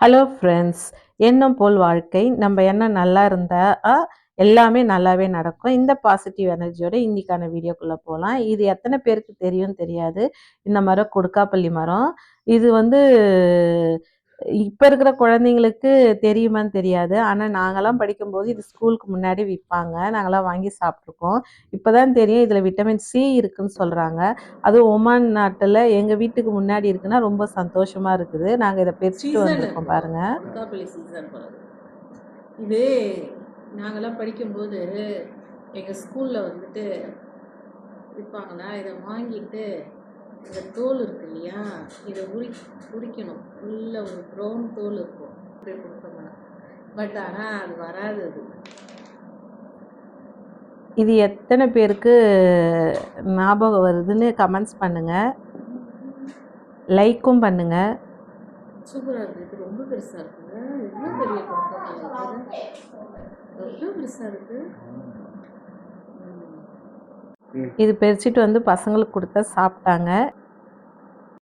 Hello friends, எண்ணம் போல் வாழ்க்கை. நம்ம எண்ணம் நல்லா இருந்தா எல்லாமே நல்லாவே நடக்கும். இந்த பாசிட்டிவ் எனர்ஜியோட இன்னைக்கான வீடியோக்குள்ள போகலாம். இது எத்தனை பேருக்கு தெரியும் தெரியாது. இந்த மரம் கொடுக்காப்பள்ளி மரம். இது வந்து இப்ப இருக்கிற குழந்தைங்களுக்கு தெரியுமான்னு தெரியாது. ஆனா நாங்கெல்லாம் படிக்கும்போது இது ஸ்கூலுக்கு முன்னாடி விற்பாங்க. நாங்கெல்லாம் வாங்கி சாப்பிட்ருக்கோம். இப்பதான் தெரியும் இதுல விட்டமின் சி இருக்குன்னு சொல்றாங்க. அதுவும் ஒமான் நாட்டுல எங்க வீட்டுக்கு முன்னாடி இருக்குன்னா ரொம்ப சந்தோஷமா இருக்குது. நாங்க இதை பிரிச்சுட்டு வந்திருக்கோம் பாருங்க. கொடுக்காப்பள்ளி சீசன் இது நாங்கெல்லாம் படிக்கும்போது எங்கள் ஸ்கூலில் வந்துட்டு விற்பாங்களா, இதை வாங்கிட்டு இந்த தோல் இருக்கு இல்லையா, இதை உரிக்கணும். உள்ள ஒரு ப்ரௌன் தோல் இருக்கும், அப்படி கொடுத்தோம்னா. பட் ஆனால் அது வராது. இது எத்தனை பேருக்கு ஞாபகம் வருதுன்னு கமெண்ட்ஸ் பண்ணுங்க, லைக்கும் பண்ணுங்க. சூப்பராக இருக்குது. இது ரொம்ப பெருசாக இருக்குங்க. எவ்வளோ பெரிய கொடுக்காப்பள்ளி, எவ்வளோ பெருசாக இருக்குது. இது பறிச்சுட்டு வந்து பசங்களுக்கு கொடுத்தா சாப்பிட்டாங்க.